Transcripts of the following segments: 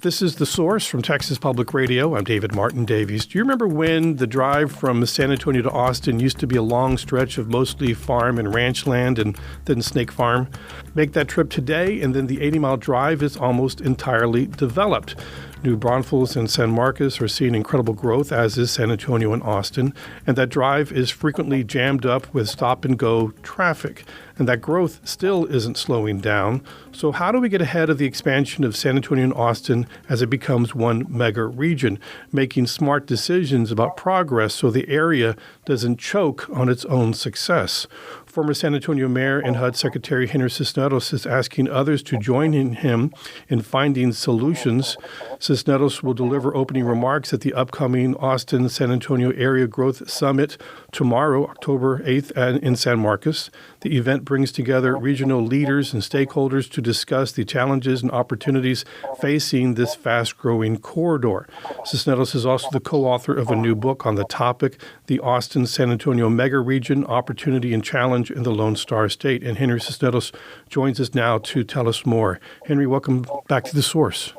This is The Source from Texas Public Radio. I'm David Martin Davies. Do you remember when the drive from San Antonio to Austin used to be a long stretch of mostly farm and ranch land and then snake farm? Make that trip today, and then the 80-mile drive is almost entirely developed. New Braunfels and San Marcos are seeing incredible growth, as is San Antonio and Austin, and that drive is frequently jammed up with stop-and-go traffic. And that growth still isn't slowing down. So how do we get ahead of the expansion of San Antonio and Austin as it becomes one mega region, making smart decisions about progress so the area doesn't choke on its own success? Former San Antonio Mayor and HUD Secretary Henry Cisneros is asking others to join him in finding solutions. Cisneros will deliver opening remarks at the upcoming Austin-San Antonio Area Growth Summit tomorrow, October 8th, in San Marcos. The event brings together regional leaders and stakeholders to discuss the challenges and opportunities facing this fast-growing corridor. Cisneros is also the co-author of a new book on the topic, The Austin-San Antonio Mega Region, Opportunity and Challenge in the Lone Star State. And Henry Cisneros joins us now to tell us more. Henry, welcome back to The Source.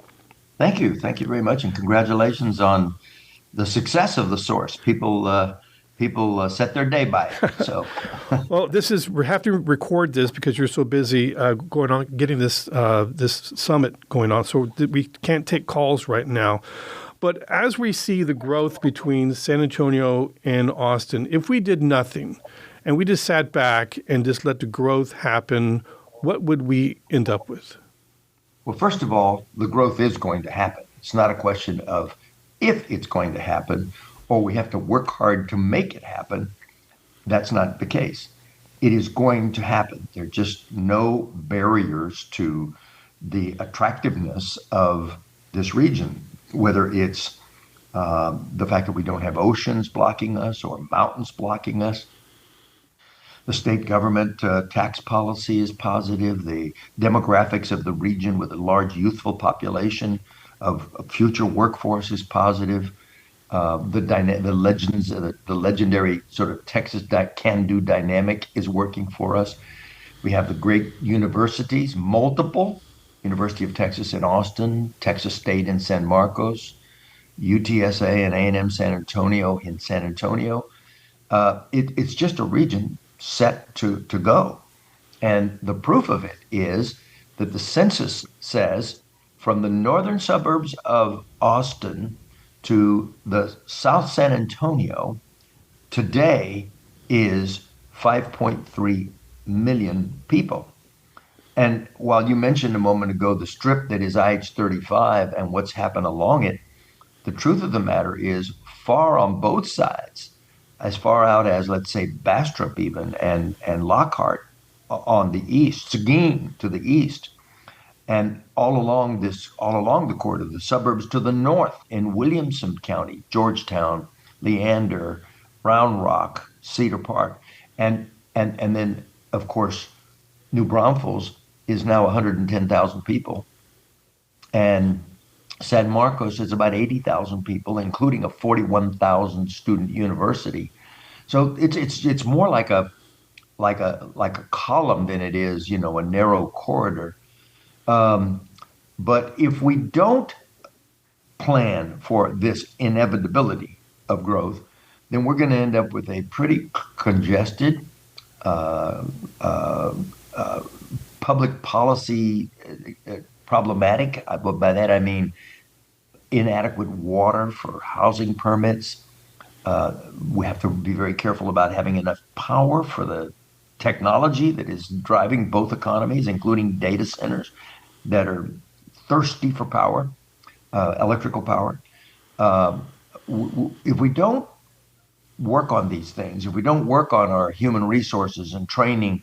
Thank you. Thank you very much. And congratulations on the success of The Source. People set their day by it. So, well, we have to record this because you're so busy going on, getting this summit going on. So we can't take calls right now. But as we see the growth between San Antonio and Austin, if we did nothing and we just sat back and just let the growth happen, what would we end up with? Well, first of all, the growth is going to happen. It's not a question of if it's going to happen, or we have to work hard to make it happen. That's not the case. It is going to happen. There are just no barriers to the attractiveness of this region, whether it's the fact that we don't have oceans blocking us or mountains blocking us. The state government tax policy is positive. The demographics of the region with a large youthful population of future workforce is positive. The legendary sort of Texas can-do dynamic is working for us. We have the great universities, multiple, University of Texas in Austin, Texas State in San Marcos, UTSA and A&M San Antonio in San Antonio. It's just a region set to go. And the proof of it is that the census says from the northern suburbs of Austin to the South San Antonio today is 5.3 million people. And while you mentioned a moment ago the strip that is IH-35 and what's happened along it, the truth of the matter is far on both sides, as far out as, let's say, Bastrop even and Lockhart on the east, Seguin to the east, and all along the corridor, the suburbs to the north in Williamson County, Georgetown, Leander, Round Rock, Cedar Park, and then of course New Braunfels is now 110,000 people, and San Marcos is about 80,000 people, including a 41,000 student university. So it's more like a column than it is, a narrow corridor. But if we don't plan for this inevitability of growth, then we're going to end up with a pretty congested public policy problematic. By that I mean inadequate water for housing permits. We have to be very careful about having enough power for the technology that is driving both economies, including data centers that are thirsty for power, electrical power. If we don't work on these things, if we don't work on our human resources and training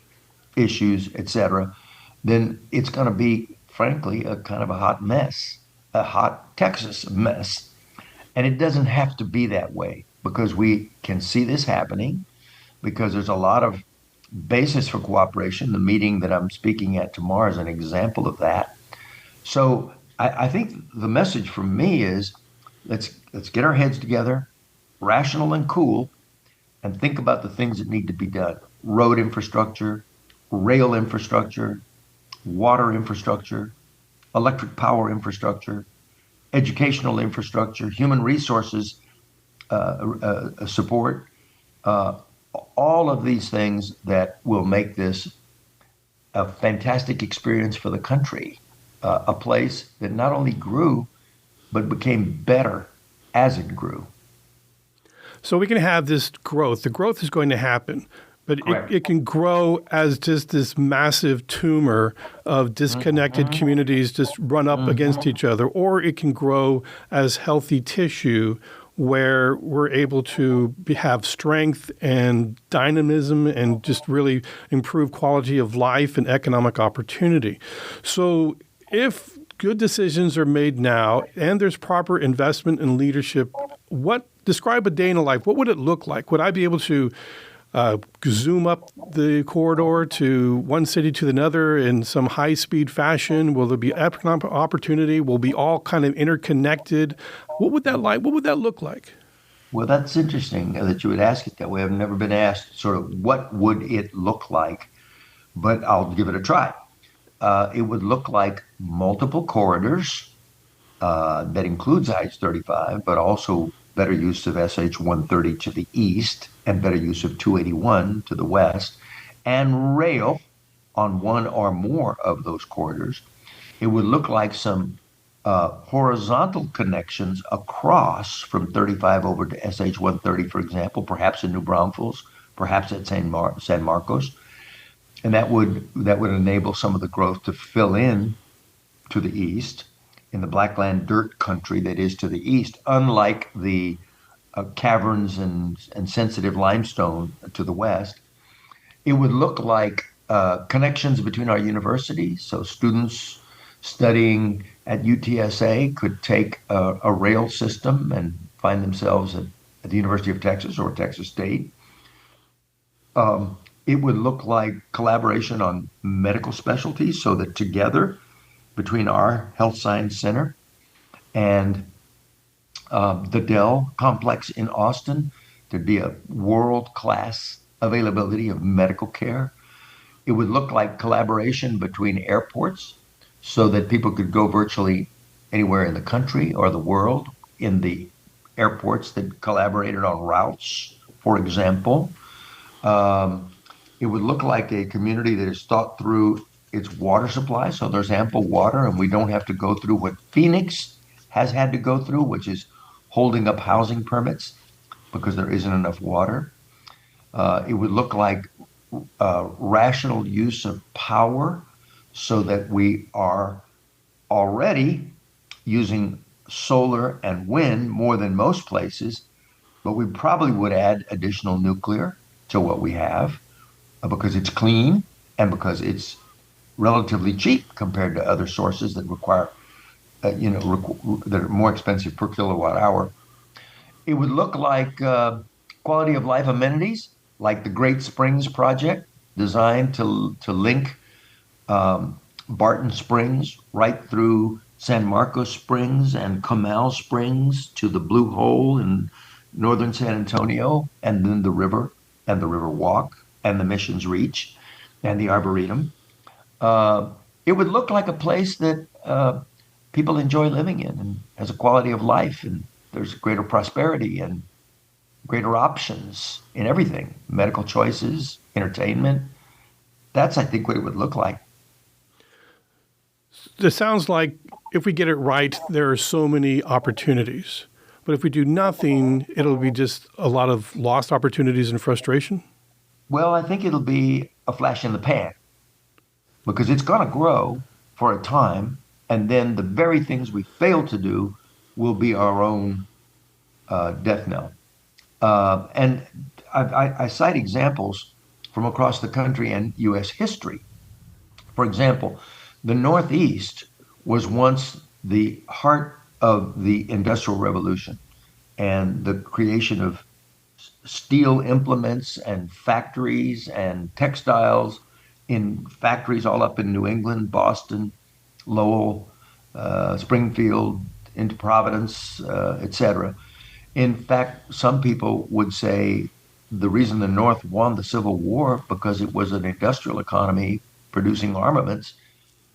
issues, et cetera, then it's going to be, frankly, a kind of a hot mess, a hot Texas mess. And it doesn't have to be that way, because we can see this happening, because there's a lot of basis for cooperation. The meeting that I'm speaking at tomorrow is an example of that. So I think the message from me is let's get our heads together, rational and cool, and think about the things that need to be done. Road infrastructure, rail infrastructure, water infrastructure, electric power infrastructure, educational infrastructure, human resources support, uh, all of these things that will make this a fantastic experience for the country, a place that not only grew, but became better as it grew. So we can have this growth. The growth is going to happen, but Correct. it can grow as just this massive tumor of disconnected Mm-hmm. communities just run up against Mm-hmm. each other, or it can grow as healthy tissue where we're able to have strength and dynamism and just really improve quality of life and economic opportunity. So if good decisions are made now and there's proper investment and leadership, what describe a day in a life? What would it look like? Would I be able to zoom up the corridor to one city to another in some high-speed fashion? Will there be economic opportunity? Will be all kind of interconnected? What would that like? What would that look like? Well, that's interesting that you would ask it that way. I've never been asked sort of what would it look like, but I'll give it a try. It would look like multiple corridors that includes IH-35, but also better use of SH-130 to the east and better use of 281 to the west, and rail on one or more of those corridors. It would look like some horizontal connections across from 35 over to SH-130, for example, perhaps in New Braunfels, perhaps at San Marcos, and that would enable some of the growth to fill in to the east in the Blackland dirt country that is to the east, unlike the caverns and sensitive limestone to the west. It would look like connections between our universities. So students studying at UTSA could take a rail system and find themselves at the University of Texas or Texas State. It would look like collaboration on medical specialties so that together between our health science center and the Dell complex in Austin, there'd be a world class availability of medical care. It would look like collaboration between airports so that people could go virtually anywhere in the country or the world in the airports that collaborated on routes, for example. Um, it would look like a community that is thought through its water supply, so there's ample water, and we don't have to go through what Phoenix has had to go through, which is holding up housing permits because there isn't enough water. It would look like rational use of power so that we are already using solar and wind more than most places, but we probably would add additional nuclear to what we have because it's clean and because it's relatively cheap compared to other sources that require, that are more expensive per kilowatt hour. It would look like quality of life amenities, like the Great Springs Project, designed to link Barton Springs right through San Marcos Springs and Comal Springs to the Blue Hole in northern San Antonio, and then the river and the River Walk and the Missions Reach and the Arboretum. Uh, it would look like a place that people enjoy living in and has a quality of life, and there's greater prosperity and greater options in everything, medical choices, entertainment. That's, I think, what it would look like. It sounds like if we get it right, there are so many opportunities. But if we do nothing, it'll be just a lot of lost opportunities and frustration. Well, I think it'll be a flash in the pan because it's going to grow for a time, and then the very things we fail to do will be our own death knell. And I cite examples from across the country and U.S. history. For example, the Northeast was once the heart of the Industrial Revolution and the creation of steel implements and factories and textiles in factories all up in New England, Boston, Lowell, Springfield, into Providence, etc. In fact, some people would say the reason the North won the Civil War because it was an industrial economy producing armaments,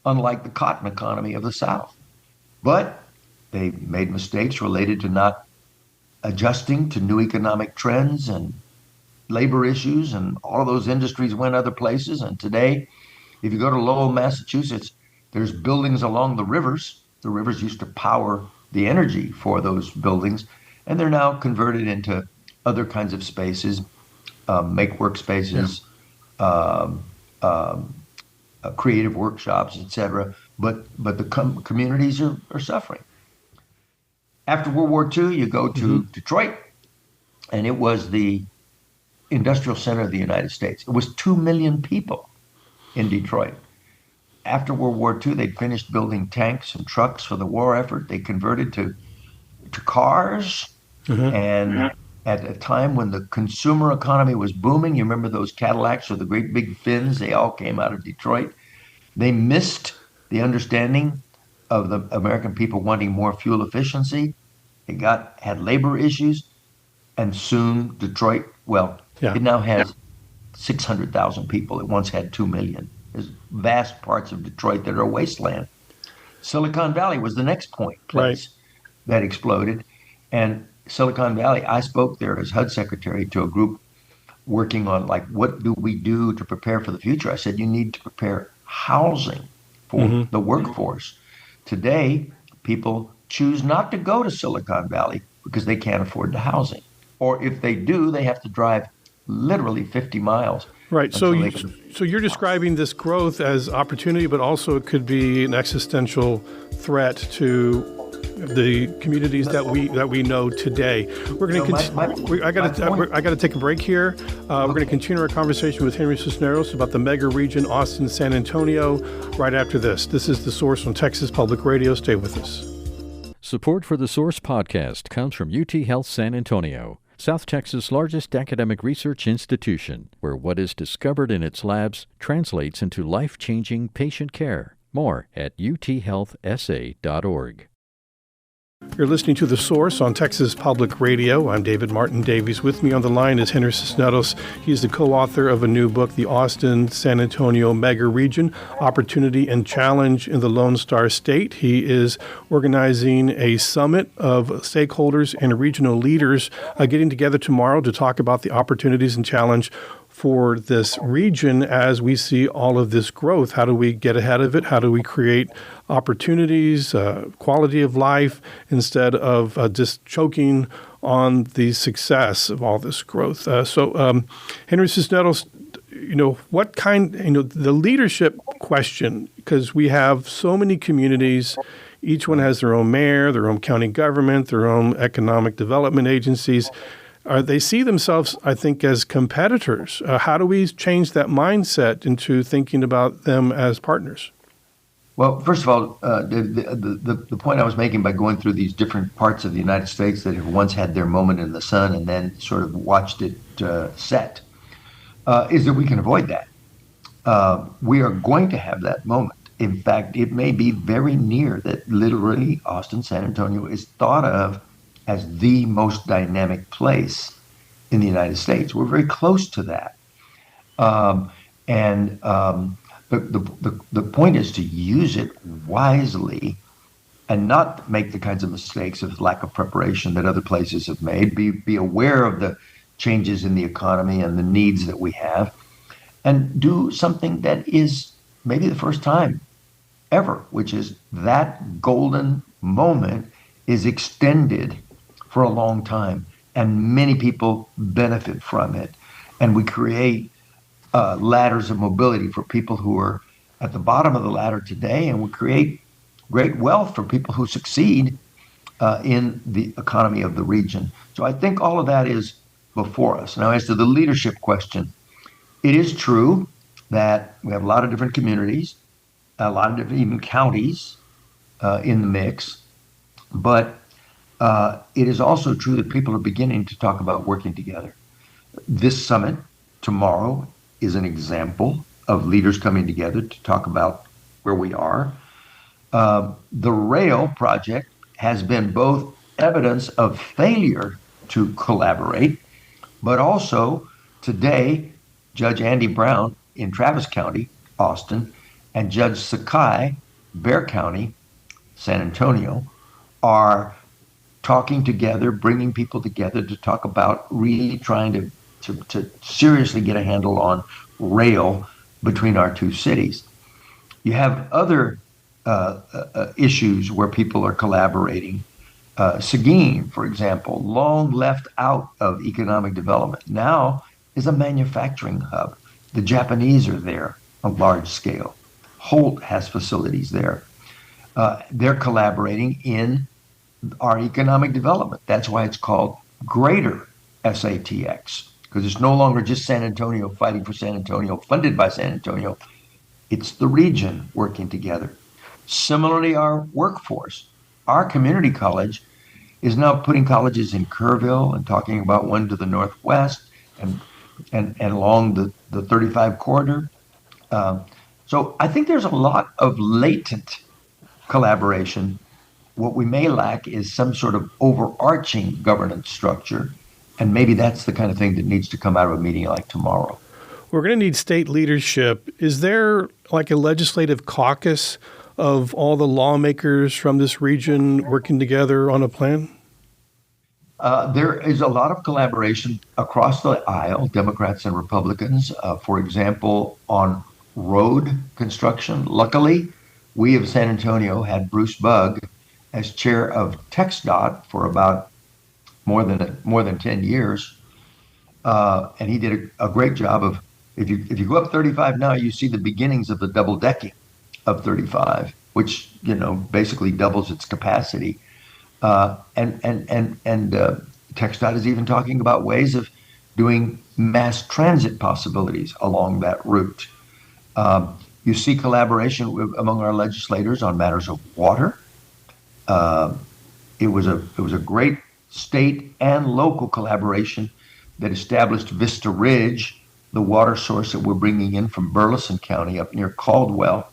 unlike the cotton economy of the South. But They made mistakes related to not adjusting to new economic trends and labor issues, and all of those industries went other places. And today, if you go to Lowell, Massachusetts, there's buildings along the rivers. The rivers used to power the energy for those buildings, and they're now converted into other kinds of spaces, make workspaces, creative workshops, etc. But the communities are suffering. After World War II, you go to Detroit, and it was the industrial center of the United States. It was 2 million people in Detroit. After World War II, they'd finished building tanks and trucks for the war effort. They converted to cars. And at a time when the consumer economy was booming, you remember those Cadillacs with the great big fins? They all came out of Detroit. They missed the understanding of the American people wanting more fuel efficiency. It had labor issues, and soon Detroit, it now has 600,000 people. It once had 2 million. There's vast parts of Detroit that are a wasteland. Silicon Valley was the next place that exploded. And Silicon Valley, I spoke there as HUD secretary to a group working on what do we do to prepare for the future? I said, you need to prepare housing for the workforce. Today, people choose not to go to Silicon Valley because they can't afford the housing. Or if they do, they have to drive literally 50 miles. Right. So you're describing this growth as opportunity, but also it could be an existential threat to the communities that we know today. We're going to I got to take a break here. We're going to continue our conversation with Henry Cisneros about the mega region Austin, San Antonio right after this. This is The Source on Texas Public Radio. Stay with us. Support for The Source podcast comes from UT Health San Antonio, South Texas' largest academic research institution, where what is discovered in its labs translates into life-changing patient care. More at uthealthsa.org. You're listening to The Source on Texas Public Radio. I'm David Martin Davies. With me on the line is Henry Cisneros. He's the co-author of a new book, The Austin, San Antonio Mega Region, Opportunity and Challenge in the Lone Star State. He is organizing a summit of stakeholders and regional leaders getting together tomorrow to talk about the opportunities and challenge for this region as we see all of this growth. How do we get ahead of it? How do we create opportunities, quality of life, instead of just choking on the success of all this growth? Henry Cisneros, the leadership question, because we have so many communities, each one has their own mayor, their own county government, their own economic development agencies. They see themselves, I think, as competitors. How do we change that mindset into thinking about them as partners? Well, first of all, the point I was making by going through these different parts of the United States that have once had their moment in the sun and then sort of watched it set, is that we can avoid that. We are going to have that moment. In fact, it may be very near that literally Austin, San Antonio is thought of as the most dynamic place in the United States. We're very close to that. The point is to use it wisely and not make the kinds of mistakes of lack of preparation that other places have made. Be aware of the changes in the economy and the needs that we have, and do something that is maybe the first time ever, which is that golden moment is extended for a long time, and many people benefit from it. And we create ladders of mobility for people who are at the bottom of the ladder today, and we create great wealth for people who succeed in the economy of the region. So I think all of that is before us. Now, as to the leadership question, it is true that we have a lot of different communities, a lot of different even counties in the mix, but it is also true that people are beginning to talk about working together. This summit tomorrow is an example of leaders coming together to talk about where we are. The rail project has been both evidence of failure to collaborate, but also today, Judge Andy Brown in Travis County, Austin, and Judge Sakai, Bexar County, San Antonio, are talking together, bringing people together to talk about really trying to seriously get a handle on rail between our two cities. You have other issues where people are collaborating. Seguin, for example, long left out of economic development, now is a manufacturing hub. The Japanese are there on large scale. Holt has facilities there. They're collaborating in our economic development. That's why it's called Greater SATX, because it's no longer just San Antonio fighting for San Antonio, funded by San Antonio. It's the region working together. Similarly, our workforce. Our community college is now putting colleges in Kerrville and talking about one to the northwest and along the 35 corridor. So I think there's a lot of latent collaboration. What we may lack is some sort of overarching governance structure, and maybe that's the kind of thing that needs to come out of a meeting like tomorrow. We're going to need state leadership. Is there like a legislative caucus of all the lawmakers from this region working together on a plan? There is a lot of collaboration across the aisle, Democrats and Republicans. For example, on road construction. Luckily, we of San Antonio had Bruce Bugg as chair of TxDOT for about more than 10 years, and he did a great job of. If you go up 35 now, you see the beginnings of the double decking of 35, which basically doubles its capacity. And TxDOT is even talking about ways of doing mass transit possibilities along that route. You see collaboration among our legislators on matters of water. It was a great state and local collaboration that established Vista Ridge, the water source that we're bringing in from Burleson County up near Caldwell,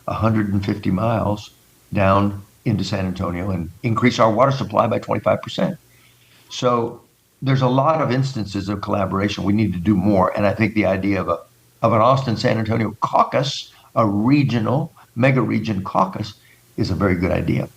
150 miles down into San Antonio, and increase our water supply by 25%. So there's a lot of instances of collaboration. We need to do more. And I think the idea of an Austin-San Antonio caucus, a regional, mega region caucus, is a very good idea.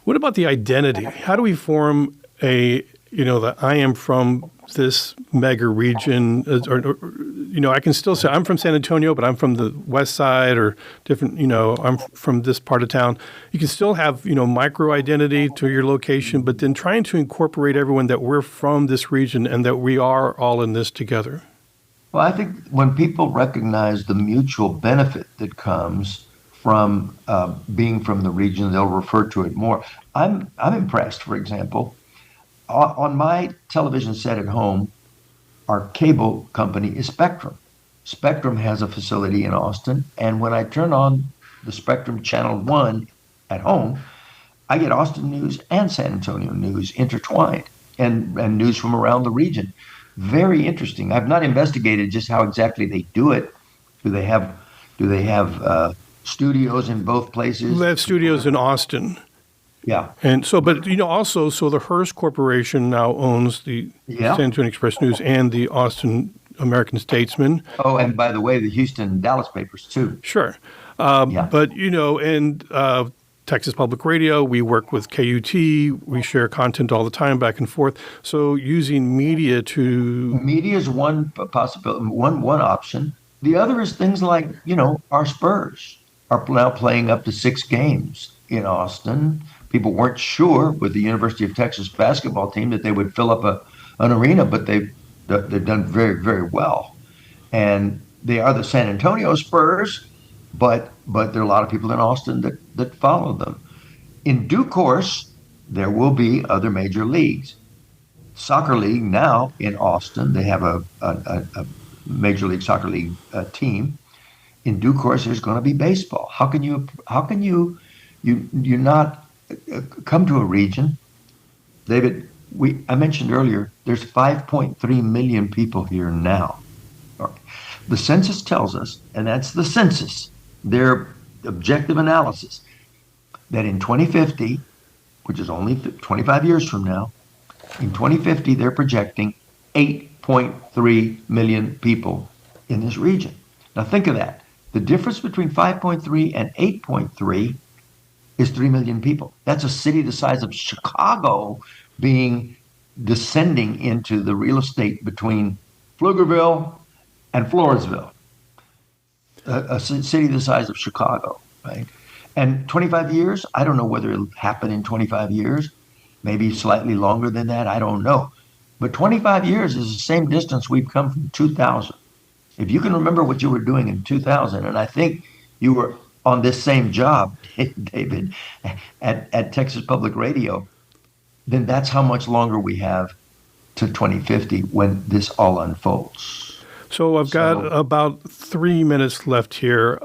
What about the identity? How do we form that I am from this mega region, I can still say I'm from San Antonio, but I'm from the west side or different, I'm from this part of town. You can still have, micro identity to your location, but then trying to incorporate everyone that we're from this region and that we are all in this together. Well, I think when people recognize the mutual benefit that comes from being from the region, they'll refer to it more. I'm impressed, for example. On my television set at home, our cable company is Spectrum. Spectrum has a facility in Austin, and when I turn on the Spectrum Channel 1 at home, I get Austin news and San Antonio news intertwined, and news from around the region. Very interesting. I've not investigated just how exactly they do it. Do they have studios in both places? They have studios in Austin. Yeah. And so, but also, so the Hearst Corporation now owns the San Antonio Express News and the Austin American Statesman. Oh, and by the way, the Houston and Dallas papers too. Sure. But, and Texas Public Radio, we work with KUT, we share content all the time back and forth. So using media is one possibility, one option. The other is things like, our Spurs are now playing up to 6 games in Austin. People weren't sure with the University of Texas basketball team that they would fill up an arena, but they've done very, very well. And they are the San Antonio Spurs, but there are a lot of people in Austin that follow them. In due course, there will be other major leagues. Soccer League now in Austin, they have a Major League Soccer League team. In due course, there's going to be baseball. How can you not come to a region, David? I mentioned earlier, there's 5.3 million people here now. The census tells us, and that's the census, their objective analysis, that in 2050, which is only 25 years from now, in 2050, they're projecting 8.3 million people in this region. Now think of that. The difference between 5.3 and 8.3 is 3 million people. That's a city the size of Chicago descending into the real estate between Pflugerville and Floresville, a city the size of Chicago, right? And 25 years, I don't know whether it'll happen in 25 years, maybe slightly longer than that, I don't know. But 25 years is the same distance we've come from 2000. If you can remember what you were doing in 2000, and I think you were on this same job, David, at Texas Public Radio, then that's how much longer we have to 2050 when this all unfolds. So I've got about 3 minutes left here.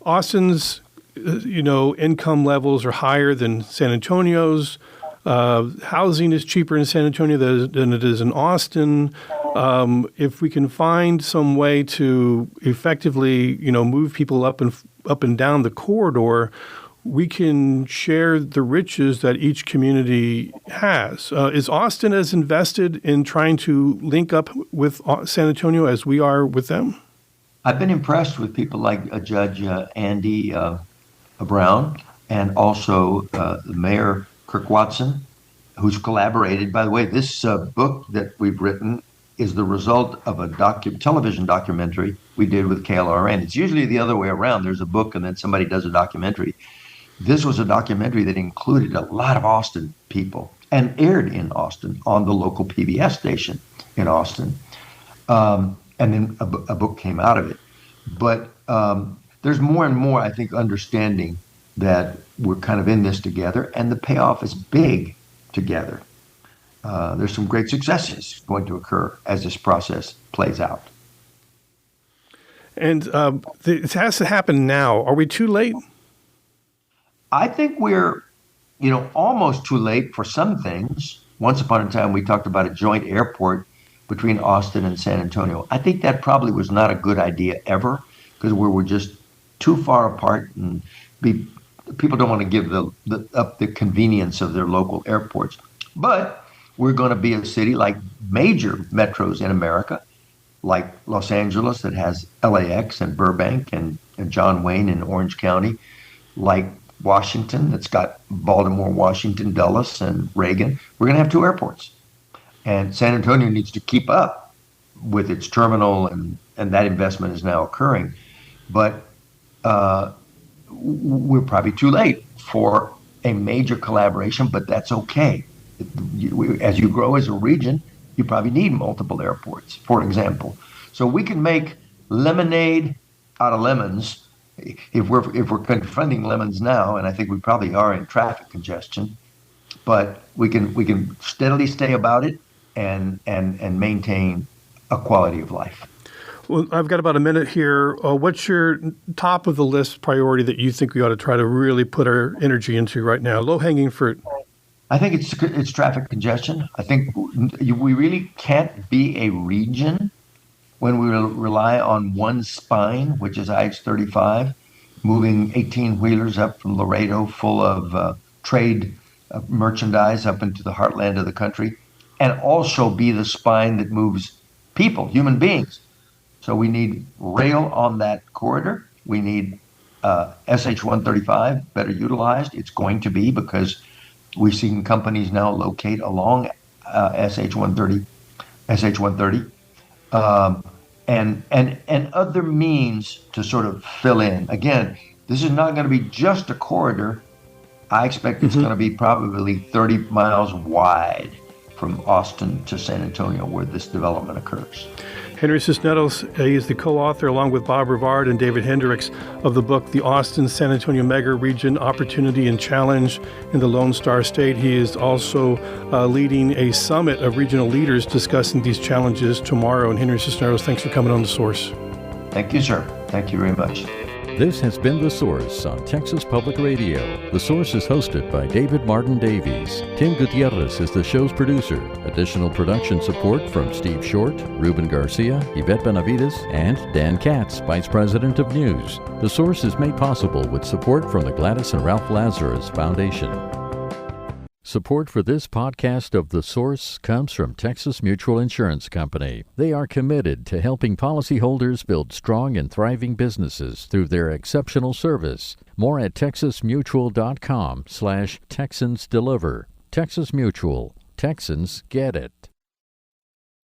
Austin's, income levels are higher than San Antonio's. Housing is cheaper in San Antonio than it is in Austin. If we can find some way to effectively, move people up and down the corridor, we can share the riches that each community has. Is Austin as invested in trying to link up with San Antonio as we are with them? I've been impressed with people like Judge Andy Brown and also the Mayor Kirk Watson, who's collaborated. By the way, this book that we've written is the result of a television documentary we did with KLRN. It's usually the other way around. There's a book and then somebody does a documentary. This was a documentary that included a lot of Austin people and aired in Austin on the local PBS station in Austin. And then a book came out of it. But there's more and more, I think, understanding that we're kind of in this together, and the payoff is big together. There's some great successes going to occur as this process plays out. And it has to happen now. Are we too late? I think we're, almost too late for some things. Once upon a time, we talked about a joint airport between Austin and San Antonio. I think that probably was not a good idea ever, because we were just too far apart, and people don't want to give up the convenience of their local airports. But we're going to be a city like major metros in America, like Los Angeles that has LAX and Burbank and John Wayne in Orange County, like Washington that's got Baltimore, Washington, Dulles, and Reagan. We're going to have 2 airports. And San Antonio needs to keep up with its terminal, and that investment is now occurring. But we're probably too late for a major collaboration, but that's okay. As you grow as a region, you probably need multiple airports, for example. So we can make lemonade out of lemons if we're confronting lemons now, and I think we probably are in traffic congestion. But we can steadily stay about it and maintain a quality of life. Well, I've got about a minute here. What's your top of the list priority that you think we ought to try to really put our energy into right now? Low-hanging fruit. I think it's traffic congestion. I think we really can't be a region when we rely on one spine, which is I-35, moving 18-wheelers up from Laredo full of trade merchandise up into the heartland of the country, and also be the spine that moves people, human beings. So we need rail on that corridor. We need SH-135 better utilized. It's going to be, because we've seen companies now locate along SH-130, and other means to sort of fill in. Again, this is not going to be just a corridor. I expect it's going to be probably 30 miles wide from Austin to San Antonio where this development occurs. Henry Cisneros is the co-author, along with Bob Rivard and David Hendricks, of the book, The Austin-San Antonio Mega Region, Opportunity and Challenge in the Lone Star State. He is also leading a summit of regional leaders discussing these challenges tomorrow. And Henry Cisneros, thanks for coming on The Source. Thank you, sir. Thank you very much. This has been The Source on Texas Public Radio. The Source is hosted by David Martin Davies. Tim Gutierrez is the show's producer. Additional production support from Steve Short, Ruben Garcia, Yvette Benavides, and Dan Katz, Vice President of News. The Source is made possible with support from the Gladys and Ralph Lazarus Foundation. Support for this podcast of The Source comes from Texas Mutual Insurance Company. They are committed to helping policyholders build strong and thriving businesses through their exceptional service. More at texasmutual.com/TexansDeliver. Texas Mutual. Texans get it.